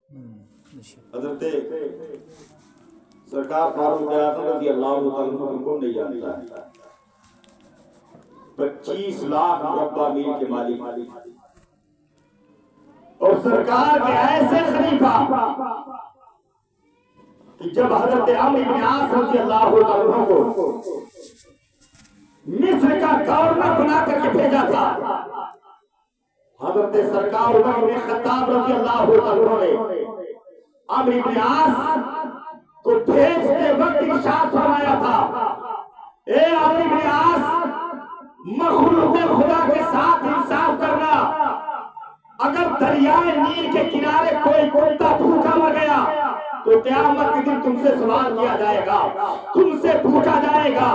حضرت سرکار فاروق اعظم رضی اللہ تعالیٰ عنہ کو نہیں جانتا ہے، 25 لاکھ مربع میل کے مالک اور سرکار کے ایسے خلیفہ کہ جب حضرت عمرو بن عاص رضی اللہ تعالیٰ عنہ کو مصر کا گورنر بنا کر کے بھیجا تھا، حضرت سرکار عمر بن خطاب رضی اللہ تعالیٰ عنہ نے عمرو بن عاص کو بھیجتے وقت ارشاد فرمایا تھا، اے عمرو بن عاص، مخلوق خدا کے ساتھ انصاف کرنا، اگر دریائے نیل کے کنارے کوئی کتا بھوکا مر گیا تو قیامت کے دن تم سے سوال کیا جائے گا، تم سے پوچھا جائے گا۔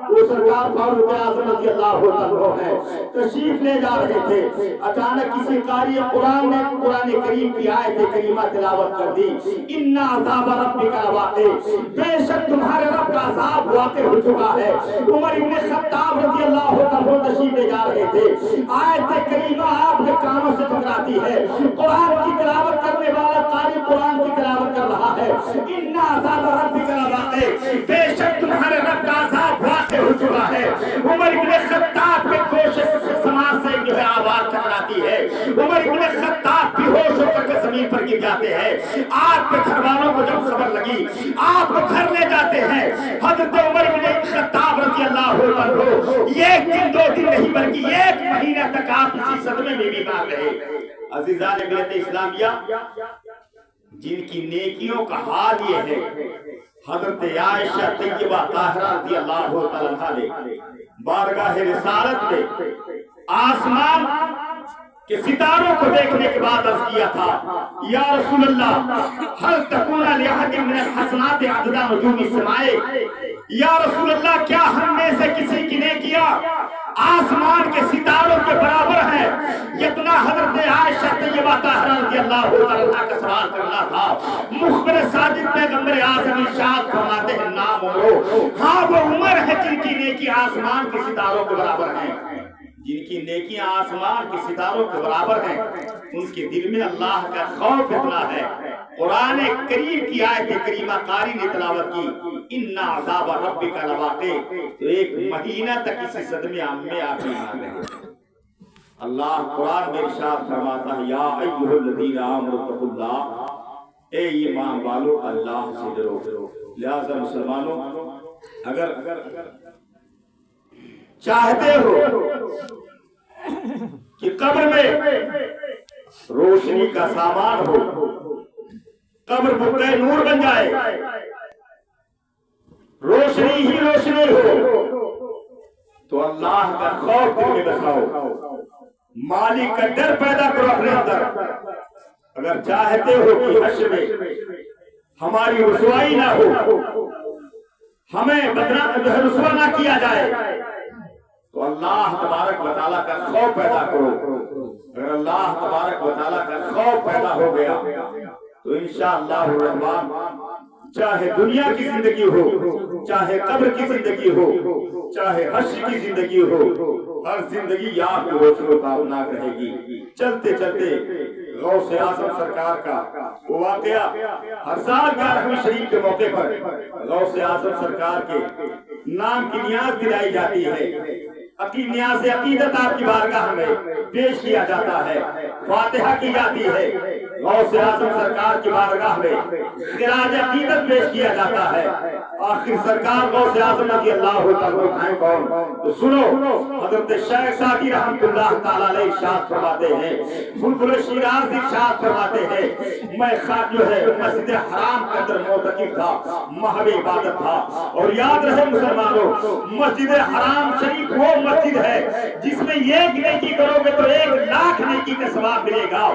وہ سرکار فاروق اعظم رضی اللہ عنہ ہے، تشریف لے جا رہے تھے، اچانک کسی قاری قرآن نے قرآن کریم کی آیت کریمہ تلاوت کر دی، ان عذاب ربک لواقع، بے شک تمہارے رب کا عذاب واقع ہو چکا ہے۔ عمر بن خطاب رضی اللہ عنہ تشریف لے جا رہے تھے، آیت کریمہ آپ کے کانوں سے ٹکراتی ہے، قرآن کی تلاوت کرنے والا قاری قرآن کی تلاوت کر رہا ہے، ان عذاب ربک لواقع، بے شک تمہارے رب کا عذاب واقع ہو چکا ہے۔ عمر بن خطاب کے گوش سے سماج سے جو ہے آواز ٹکراتی ہے، عمر بن خطاب بے ہوش ہو کر کے زمین پر گر جاتے ہیں۔ آپ کے گھر والوں کو جب خبر لگی، آپ کو گھر لے جاتے ہیں۔ حضرت عمر بن خطاب رضی اللہ عنہ ایک دن دو دن نہیں بلکہ 1 مہینہ تک آپ اسی صدمے میں بیمار رہے۔ عزیزان ملت اسلامیہ، جن کی نیکیوں کا حال یہ ہے، حضرت عائشہ طیبہ طاہرہ رضی اللہ عنہا نے بارگاہ رسالت میں آسمان کہ ستاروں کو دیکھنے کے بعد عرض کیا تھا، یا رسول اللہ هل تكون لأحد من الحسنات عدد نجوم السماء، یا رسول اللہ کیا ہم میں سے کسی کی نیکیاں آسمان کے ستاروں کے برابر ہیں؟ اتنا حضرت عائشہ طیبہ طاہرہ رضی اللہ عنہا کا سوال کرنا تھا۔ مخبر صادق پیغمبر اعظم ارشاد فرماتے ہیں، نام عمرو، ہاں وہ عمر ہے جن کی نیکی آسمان کے ستاروں کے برابر ہیں، جن کی نیکیاں آسمان کے ستاروں کے برابر ہیں، ان کے دل میں اللہ کا خوف اتنا ہے۔ قرآن کریم کی آیت کریمہ قاری نے تلاوت کی، ان عذاب ربک لواقع، تو 1 مہینہ تک اسی صدمے میں آپ ایمان رہے۔ اللہ قرآن میں ارشاد فرماتا ہے، یا ایھا الذین آمنوا اتقوا اللہ، اے ایمان والو اللہ سے ڈرو۔ لہذا مسلمانوں، اگر چاہتے ہو کہ قبر میں روشنی کا سامان ہو، قبر بقعہ نور بن جائے، روشنی ہی روشنی ہو، تو اللہ کا خوف دل میں بساؤ، مالک کا ڈر پیدا کرو اپنے اندر۔ اگر چاہتے ہو کہ حشر میں ہماری رسوائی نہ ہو، ہمیں رسوا نہ کیا جائے، تو اللہ تبارک و تعالیٰ کا خوف پیدا کرو۔ اگر اللہ تبارک و تعالیٰ کا خوف پیدا ہو گیا تو انشاءاللہ الرحمن، چاہے دنیا کی زندگی ہو، چاہے قبر کی زندگی ہو، چاہے حشر کی زندگی ہو، ہر زندگی آپ کی روشن و تابناک رہے گی۔ چلتے چلتے غوث اعظم سرکار کا وہ واقعہ، ہر سال 11ویں شریف کے موقع پر غوث اعظم سرکار کے نام کی نیاز دلائی جاتی ہے، نیاز عقیدت آپ کی بارگاہ میں پیش کیا جاتا ہے، فاتحہ کی جاتی ہے، غوث اعظم سرکار کی بارگاہ میں خراج عقیدت پیش کیا جاتا ہے۔ آخر سرکار غوث اعظم رضی اللہ تعالیٰ عنہ کون؟ تو سنو، حضرت شیخ سعدی رحمۃ اللہ تعالیٰ علیہ ارشاد فرماتے ہیں، بلبل شیراز ارشاد فرماتے ہیں، میں جو ہے مسجد حرام کے اندر معتکف تھا، محو عبادت تھا، اور یاد رہے مسلمانوں، مسجد حرام شریف وہ مسجد ہے جس میں 1 نیکی کرو گے تو 1 لاکھ نیکی کا ثواب ملے گا،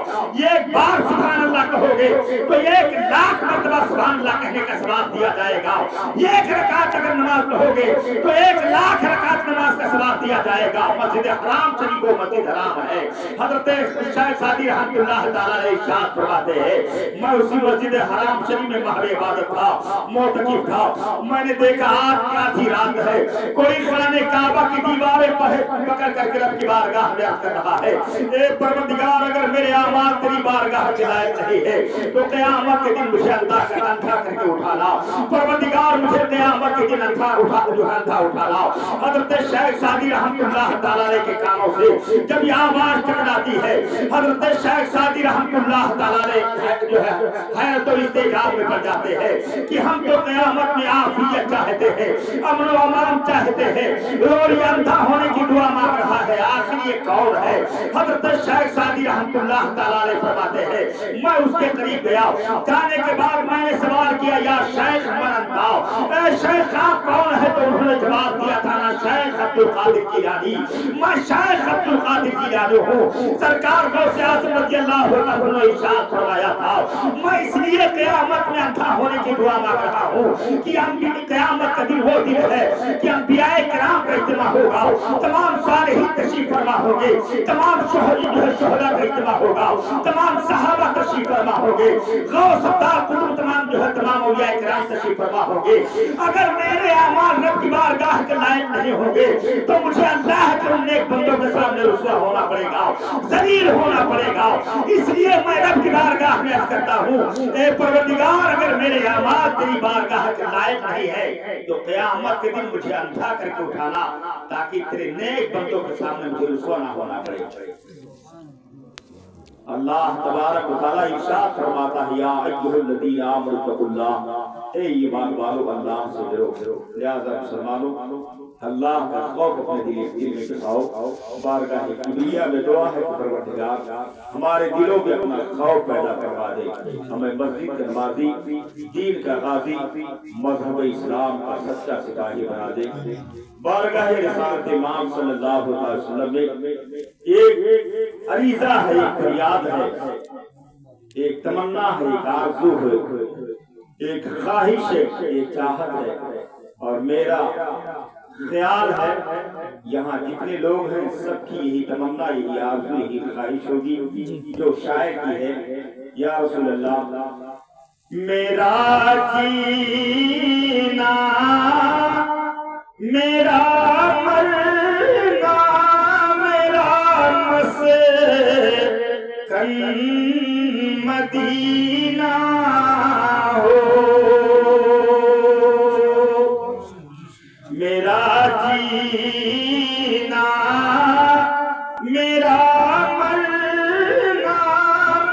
1 بار سبحان اللہ کہو گے تو 1 لاکھ مرتبہ سبحان اللہ کہنے کا ثواب دیا جائے گا، 1 رکعت اگر نماز پڑھو گے تو 1 لاکھ رکعت نماز کا ثواب دیا جائے گا۔ مسجد حرام شریف وہ مسجد حرام ہے۔ حضرت شیخ سعدی رحمۃ اللہ تعالیٰ علیہ ارشاد فرماتے ہیں، میں اسی مسجد حرام شریف میں محو عبادت تھا، معتکف تھا، میں نے دیکھا آج کی آدھی رات ہے، کوئی خانہ کعبہ کی دیواریں پکڑ کر کے رب کی بارگاہ میں عرض کر رہا ہے، اے پروردگار اگر میرے اعمال تیری بارگاہ کے لائق نہیں ہے تو قیامت کے دن مجھے اللہ کا اندھا کر کے اٹھانا پروردگار مجھے قیامت کے دن اندھا اٹھانا حضرت شیخ سعدی رحمۃ اللہ تعالیٰ علیہ کے کانوں سے جب یہ آواز ٹکراتی ہے حضرت شیخ سعدی رحمۃ اللہ تعالیٰ علیہ جو ہے حیرت و استعجاب میں پڑ جاتے ہیں کہ ہم تو قیامت میں عافیت چاہتے ہیں امن و امان چاہتے ہیں اور یہ اندھا ہونے کی دعا مانگ رہا ہے آخر یہ کون ہے حضرت شیخ سعدی رحمۃ اللہ تعالیٰ علیہ فرماتے ہیں میں اس کے قریب گیا جانے کے بعد میں نے سوال کیا یا شیخ من انت اے شیخ آپ کون ہے تو انہوں نے جواب دیا تھا نا شیخ عبد القادر جیلانی میں شیخ عبد القادر جیلانی ہوں سرکار غوث اعظم رضی اللہ عنہ نے ارشاد فرمایا تھا میں اس لیے قیامت میں اندھا ہونے کی دعا مانگ رہا ہوں کہ قیامت کا دن وہ دن ہے کہ انبیاء کرام کا اجتماع ہوگا تمام صالحین تشریف فرما ہوں گے تمام شہداء کا اجتماع ہوگا تمام صحابہ تشریف فرما ہوں گے غوث ابدال قطب تمام جو ہے تمام اولیاء کرام تشریف فرما ہوں گے اگر میرے اعمال رب کی بارگاہ کے لائق نہیں ہوں گے تو مجھے اللہ کے ان نیک بندوں کے سامنے رسوا ہونا پڑے گا ذلیل ہونا پڑے گا اس لیے میں رب کی بارگاہ میں عرض کرتا ہوں اے پروردگار اگر میرے اعمال تیری بارگاہ کے لائق نہیں ہے تو قیامت کے دن مجھے اندھا کر کے اٹھانا تاکہ تیرے نیک بندوں کے سامنے مجھے رسوا نہ ہونا پڑے اللہ تبارک و تعالیٰ ارشاد فرماتا ہے یا ایھا الذین آمنوا اتقوا اللہ اے ایمان والو اللہ سے ڈرو لہذا مسلمانوں اللہ کا خوف اپنے دل میں بٹھاؤ بارگاہ کبریہ میں دعا ہے کہ پروردگار ہمارے دلوں میں اپنا خوف پیدا کروا دے ہمیں مسجد کا نمازی دین کا غازی مذہب اسلام کا سچا سپاہی بنا دے بارگاہ رسالت امام صلی اللہ علیہ وسلم میں ایک عریضہ ہے ایک فریاد ہے ایک تمنا ہے ایک آرزو ہے ایک خواہش ہے ایک چاہت ہے اور میرا خیال ہے یہاں جتنے لوگ ہیں سب کی یہی تمنا یہی آرزو یہی خواہش ہوگی جو شاعر کی ہے یا رسول اللہ میرا جینا میرا مرنا میرا مسکن مدینہ ہو میرا جینا میرا مرنا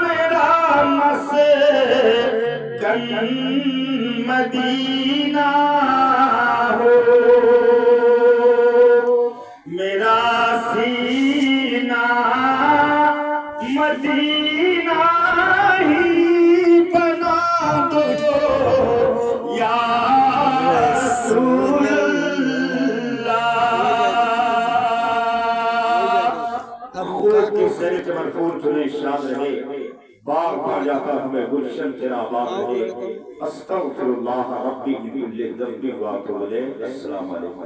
میرا مسکن مدینہ ہو میرا سینہ مدینہ ہی بنا دو یا رسول سر مرفوع چنے شاد رہے باغ بھر جاتا ہمیں گلشن تیرا باغ رہے استغفر اللہ ربی من کل ذنب واتوب الیہ السلام علیکم